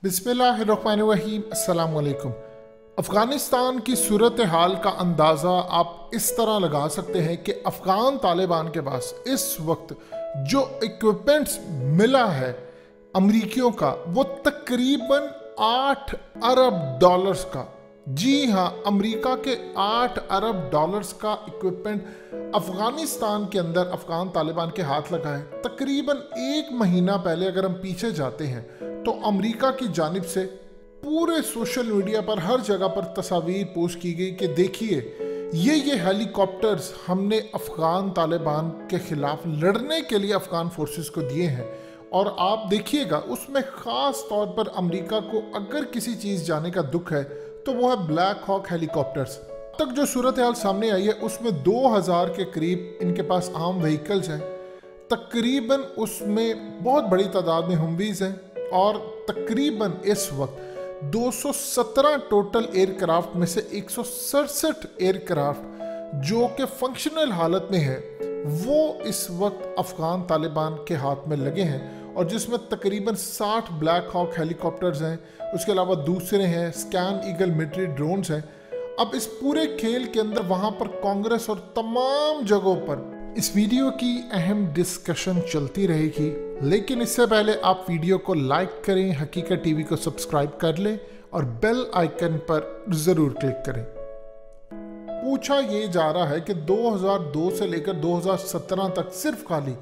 बिस्मिल्लाहिर्रहमानिर्रहीम, अस्सलाम वालेकुम। अफ़गानिस्तान की सूरत हाल का अंदाज़ा आप इस तरह लगा सकते हैं कि अफ़गान तालिबान के पास इस वक्त जो इक्विपमेंट्स मिला है अमरीकियों का, वो तकरीबन 8 अरब डॉलर्स का, जी हाँ, अमेरिका के 8 अरब डॉलर्स का इक्विपमेंट अफ़गानिस्तान के अंदर अफ़गान तालिबान के हाथ लगा है। तकरीबन 1 महीना पहले अगर हम पीछे जाते हैं तो अमेरिका की जानिब से पूरे सोशल मीडिया पर हर जगह पर तस्वीर पोस्ट की गई कि देखिए ये हेलीकॉप्टर्स हमने अफ़गान तालिबान के ख़िलाफ़ लड़ने के लिए अफ़गान फोर्सेस को दिए हैं। और आप देखिएगा उसमें ख़ास तौर पर अमेरिका को अगर किसी चीज़ जाने का दुख है तो वो है ब्लैक हॉक हेलीकॉप्टर्स। तक जो सूरत हाल सामने आई है उसमें 2000 के करीब इनके पास आर्म व्हीकल्स हैं, तकरीबन उसमें बहुत बड़ी तादाद में humvees हैं और तकरीबन इस वक्त 217 टोटल एयरक्राफ्ट में से 167 एयरक्राफ्ट जो कि फंक्शनल हालत में है वो इस वक्त अफ़गान तालिबान के हाथ में लगे हैं, और जिसमें तकरीबन 60 ब्लैक हॉक हेलीकॉप्टर्स हैं। उसके अलावा दूसरे हैं स्कैन ईगल मिलिट्री ड्रोन्स हैं। अब इस पूरे खेल के अंदर वहाँ पर कांग्रेस और तमाम जगहों पर इस वीडियो की अहम डिस्कशन चलती रहेगी, लेकिन इससे पहले आप वीडियो को लाइक करें, हकीकत टीवी को सब्सक्राइब कर लें और बेल आइकन पर ज़रूर क्लिक करें। पूछा ये जा रहा है कि 2002 से लेकर 2017 तक सिर्फ खाली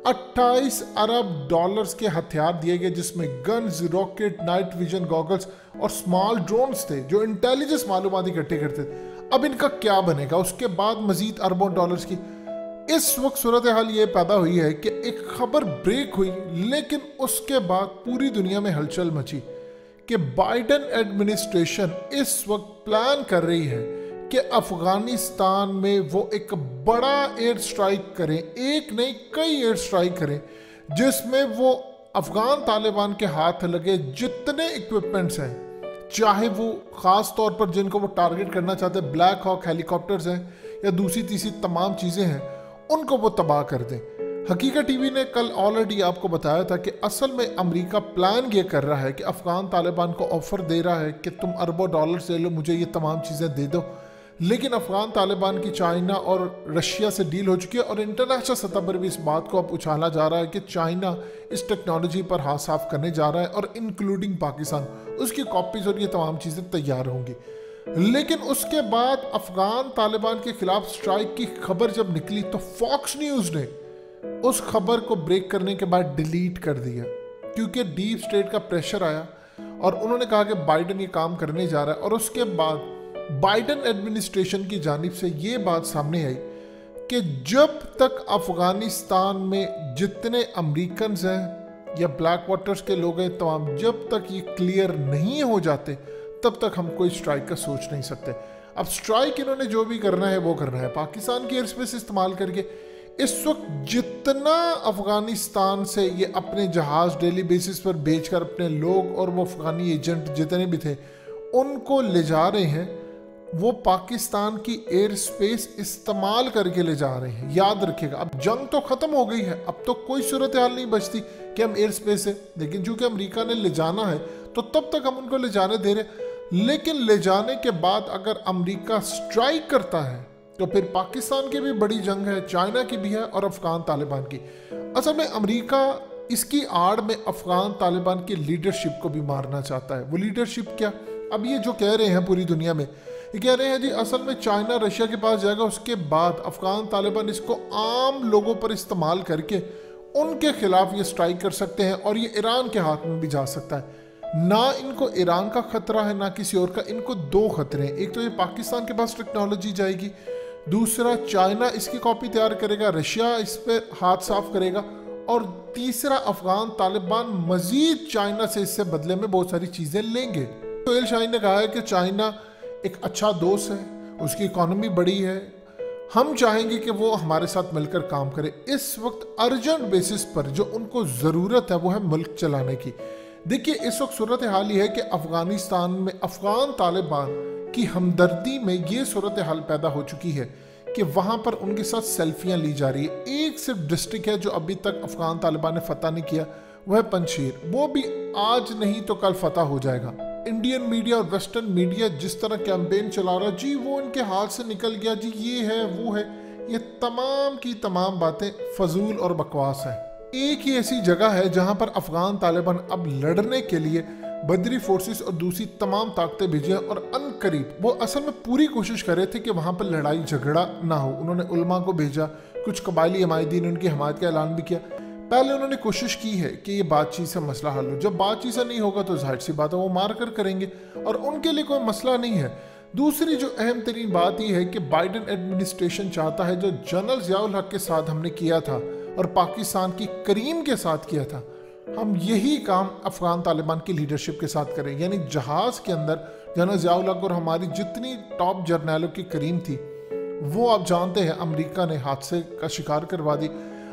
28 अरब डॉलर्स के हथियार दिए गए, जिसमें guns, rocket, night vision goggles और स्मॉल ड्रोन्स थे जो इंटेलिजेंस मालूमात इकट्ठे करते थे। अब इनका क्या बनेगा? उसके बाद मजीद अरबों डॉलर्स की इस वक्त सूरत हाल ये पैदा हुई है कि एक खबर ब्रेक हुई, लेकिन उसके बाद पूरी दुनिया में हलचल मची कि बाइडेन एडमिनिस्ट्रेशन इस वक्त प्लान कर रही है कि अफगानिस्तान में वो एक बड़ा एयर स्ट्राइक करें, एक नहीं कई एयर स्ट्राइक करें, जिसमें वो अफगान तालिबान के हाथ लगे जितने इक्विपमेंट्स हैं, चाहे वो ख़ास तौर पर जिनको वो टारगेट करना चाहते हैं ब्लैक हॉक हेलीकॉप्टर्स हैं या दूसरी तीसरी तमाम चीज़ें हैं, उनको वो तबाह कर दें। हकीकत टीवी ने कल ऑलरेडी आपको बताया था कि असल में अमेरिका प्लान ये कर रहा है कि अफ़गान तालिबान को ऑफ़र दे रहा है कि तुम अरबों डॉलर्स ले लो, मुझे ये तमाम चीज़ें दे दो। लेकिन अफ़गान तालिबान की चाइना और रशिया से डील हो चुकी है और इंटरनेशनल सतह पर भी इस बात को अब उछाला जा रहा है कि चाइना इस टेक्नोलॉजी पर हाथ साफ करने जा रहा है और इंक्लूडिंग पाकिस्तान, उसकी कॉपीज़ और ये तमाम चीज़ें तैयार होंगी। लेकिन उसके बाद अफ़गान तालिबान के खिलाफ स्ट्राइक की खबर जब निकली तो फॉक्स न्यूज़ ने उस खबर को ब्रेक करने के बाद डिलीट कर दिया, क्योंकि डीप स्टेट का प्रेशर आया और उन्होंने कहा कि बाइडेन ये काम करने जा रहा है। और उसके बाद बाइडेन एडमिनिस्ट्रेशन की जानिब से ये बात सामने आई कि जब तक अफ़गानिस्तान में जितने अमेरिकन हैं या ब्लैक वाटर्स के लोग हैं तमाम, जब तक ये क्लियर नहीं हो जाते तब तक हम कोई स्ट्राइक का सोच नहीं सकते। अब स्ट्राइक इन्होंने जो भी करना है वो करना है, पाकिस्तान की एयर स्पेस इस्तेमाल करके। इस वक्त जितना अफ़गानिस्तान से ये अपने जहाज़ डेली बेसिस पर भेजकर अपने लोग और वो अफ़गानी एजेंट जितने भी थे उनको ले जा रहे हैं, वो पाकिस्तान की एयर स्पेस इस्तेमाल करके ले जा रहे हैं। याद रखिएगा, अब जंग तो ख़त्म हो गई है, अब तो कोई सूरत हाल नहीं बचती कि हम एयर स्पेस है, लेकिन चूंकि अमेरिका ने ले जाना है तो तब तक हम उनको ले जाने दे रहे। लेकिन ले जाने के बाद अगर अमेरिका स्ट्राइक करता है तो फिर पाकिस्तान की भी बड़ी जंग है, चाइना की भी है और अफ़गान तालिबान की। असल में अमेरिका इसकी आड़ में अफ़गान तालिबान की लीडरशिप को भी मारना चाहता है। वो लीडरशिप क्या? अब ये जो कह रहे हैं पूरी दुनिया में, ये कह रहे हैं जी असल में चाइना रशिया के पास जाएगा, उसके बाद अफ़गान तालिबान इसको आम लोगों पर इस्तेमाल करके उनके खिलाफ ये स्ट्राइक कर सकते हैं और ये ईरान के हाथ में भी जा सकता है। ना इनको ईरान का खतरा है ना किसी और का, इनको दो खतरे हैं। एक तो ये पाकिस्तान के पास टेक्नोलॉजी जाएगी, दूसरा चाइना इसकी कॉपी तैयार करेगा, रशिया इस पर हाथ साफ करेगा, और तीसरा अफ़गान तालिबान मजीद चाइना से इससे बदले में बहुत सारी चीज़ें लेंगे। सोहेल शाहीन ने कहा है कि चाइना एक अच्छा दोस्त है, उसकी इकॉनमी बड़ी है, हम चाहेंगे कि वो हमारे साथ मिलकर काम करे। इस वक्त अर्जेंट बेसिस पर जो उनको ज़रूरत है वो है मुल्क चलाने की। देखिए इस वक्त सूरत हाल ये है कि अफ़गानिस्तान में अफ़गान तालिबान की हमदर्दी में ये सूरत हाल पैदा हो चुकी है कि वहाँ पर उनके साथ सेल्फियाँ ली जा रही है। एक सिर्फ डिस्ट्रिक्ट है जो अभी तक अफ़गान तालिबान ने फतह नहीं किया, वो है पंजशीर। वो भी आज नहीं तो कल फतह हो जाएगा। इंडियन मीडिया और वेस्टर्न मीडिया जिस तरह कैंपेन चला रहा है, जी वो उनके हाथ से निकल गया, जी ये है वो है, ये तमाम की तमाम बातें फजूल और बकवास है। एक ही ऐसी जगह है जहां पर अफगान तालिबान अब लड़ने के लिए बदरी फोर्सेस और दूसरी तमाम ताकतें भेजी और अनकरीब वो असल में पूरी कोशिश कर रहे थे कि वहां पर लड़ाई झगड़ा ना हो। उन्होंने उलमा को भेजा, कुछ कबायली हमायदीन ने उनकी हमायत का ऐलान भी किया। पहले उन्होंने कोशिश की है कि ये बातचीत से मसला हल हो। जब बातचीत से नहीं होगा तो जाहिर सी बात है वो मार कर करेंगे और उनके लिए कोई मसला नहीं है। दूसरी जो अहम तरीन बात यह है कि बाइडन एडमिनिस्ट्रेशन चाहता है जो जनरल ज़ियाउल हक के साथ हमने किया था और पाकिस्तान की करीम के साथ किया था, हम यही काम अफगान तालिबान की लीडरशिप के साथ करें। यानी जहाज के अंदर जनरल ज़ियाउल हक और हमारी जितनी टॉप जर्नैलों की करीम थी वो आप जानते हैं अमेरिका ने हादसे का शिकार करवा दी।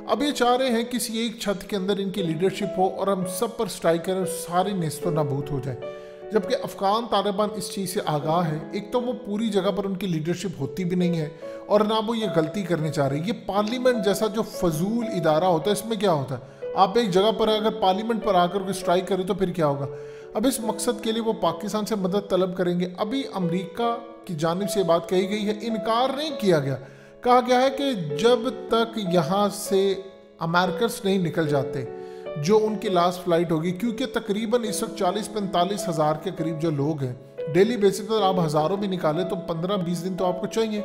अब ये चाह रहे हैं किसी एक छत के अंदर इनकी लीडरशिप हो और हम सब पर स्ट्राइक करें और सारी नेस्तो नाबूद हो जाए। जबकि अफगान तालिबान इस चीज़ से आगाह है। एक तो वो पूरी जगह पर उनकी लीडरशिप होती भी नहीं है और ना वो ये गलती करने चाह रही है। ये पार्लियामेंट जैसा जो फजूल इदारा होता है, इसमें क्या होता है, आप एक जगह पर अगर पार्लियामेंट पर आकर स्ट्राइक करें तो फिर क्या होगा। अब इस मकसद के लिए वो पाकिस्तान से मदद तलब करेंगे। अभी अमेरिका की जानिब से बात कही गई है, इनकार नहीं किया गया। कहा गया है कि जब तक यहाँ से अमेरिकन्स नहीं निकल जाते जो उनकी लास्ट फ्लाइट होगी, क्योंकि तकरीबन इस वक्त 40-45 हज़ार के करीब जो लोग हैं डेली बेसिस पर, आप हज़ारों भी निकालें तो 15-20 दिन तो आपको चाहिए।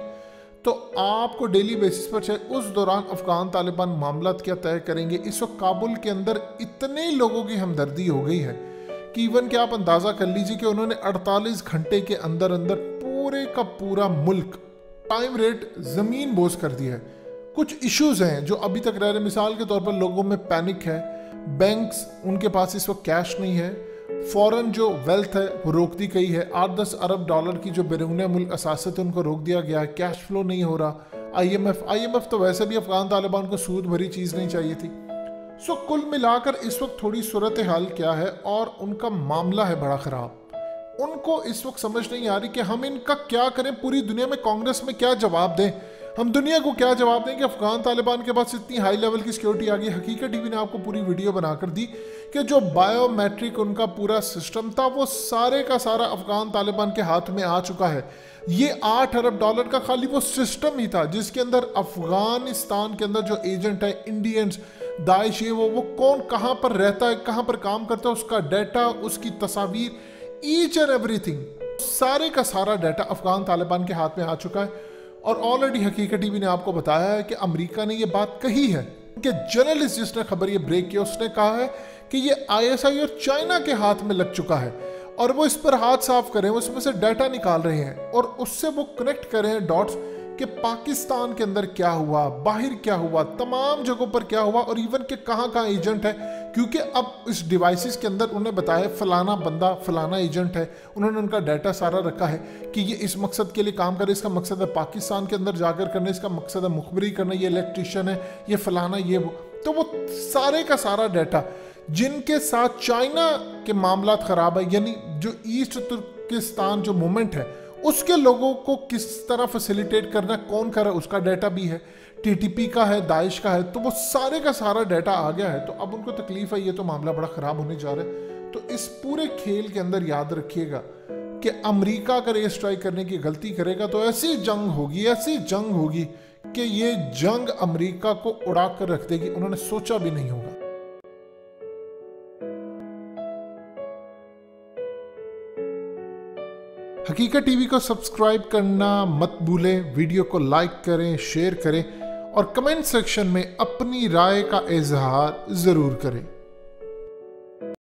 तो आपको डेली बेसिस पर चाहिए। उस दौरान अफगान तालिबान मामला क्या तय करेंगे। इस वक्त काबुल के अंदर इतने लोगों की हमदर्दी हो गई है कि इवन कि आप अंदाज़ा कर लीजिए कि उन्होंने 48 घंटे के अंदर अंदर पूरे का पूरा मुल्क टाइम रेट ज़मीन बोझ कर दिया है। कुछ इश्यूज़ हैं जो अभी तक रह रहे। मिसाल के तौर पर लोगों में पैनिक है, बैंक्स उनके पास इस वक्त कैश नहीं है, फॉरेन जो वेल्थ है वो रोक दी गई है। 8-10 अरब डॉलर की जो बैरून मुल्क असासत है उनको रोक दिया गया है। कैश फ्लो नहीं हो रहा। IMF तो वैसे भी अफगान तालिबान को सूद भरी चीज़ नहीं चाहिए थी। सो कुल मिलाकर इस वक्त थोड़ी सूरत हाल क्या है और उनका मामला है बड़ा ख़राब। उनको इस वक्त समझ नहीं आ रही कि हम इनका क्या करें। पूरी दुनिया में कांग्रेस में क्या जवाब दें, हम दुनिया को क्या जवाब दें कि अफगान तालिबान के पास इतनी हाई लेवल की सिक्योरिटी आ गई। हकीकत टीवी ने आपको पूरी वीडियो बनाकर दी कि जो बायोमेट्रिक उनका पूरा सिस्टम था वो सारे का सारा अफगान तालिबान के हाथ में आ चुका है। ये 8 अरब डॉलर का खाली वो सिस्टम ही था जिसके अंदर अफगानिस्तान के अंदर जो एजेंट है, इंडियंस, दाइश, ये वो कौन कहाँ पर रहता है, कहाँ पर काम करता है, उसका डाटा, उसकी तस्वीर, ईच एंड एवरीथिंग, सारे का सारा डाटा अफगान तालिबान के हाथ में आ चुका है। और ऑलरेडी हकीकत टीवी ने आपको बताया है कि अमेरिका ने ये बात कही है कि जर्नलिस्ट जिसने खबर ये ब्रेक की उसने कहा है कि ये ISI और चाइना के हाथ में लग चुका है और वो इस पर हाथ साफ करें, उसमें से डाटा निकाल रहे हैं और उससे वो कनेक्ट कर रहे हैं डॉट्स कि पाकिस्तान के अंदर क्या हुआ, बाहर क्या हुआ, तमाम जगहों पर क्या हुआ और इवन के कहाँ कहाँ एजेंट है। क्योंकि अब इस डिवाइसेस के अंदर उन्हें बताया फलाना बंदा फलाना एजेंट है, उन्होंने उनका डाटा सारा रखा है कि ये इस मकसद के लिए काम करे, इसका मकसद है पाकिस्तान के अंदर जाकर करना, इसका मकसद है मुखबरी करना, ये इलेक्ट्रिशियन है, ये फलाना, ये वो। तो वो सारे का सारा डाटा जिनके साथ चाइना के मामला ख़राब है, यानी जो ईस्ट तुर्किस्तान जो मूवमेंट है उसके लोगों को किस तरह फैसिलिटेट करना, कौन कर रहा है, उसका डाटा भी है, TTP का है, दाइश का है। तो वो सारे का सारा डाटा आ गया है। तो अब उनको तकलीफ है, ये तो मामला बड़ा ख़राब होने जा रहा है। तो इस पूरे खेल के अंदर याद रखिएगा कि अमेरिका अगर एयर स्ट्राइक करने की गलती करेगा तो ऐसी जंग होगी कि ये जंग अमेरिका को उड़ा कर रख देगी, उन्होंने सोचा भी नहीं होगा। हकीकत टीवी को सब्सक्राइब करना मत भूलें, वीडियो को लाइक करें, शेयर करें और कमेंट सेक्शन में अपनी राय का इजहार ज़रूर करें।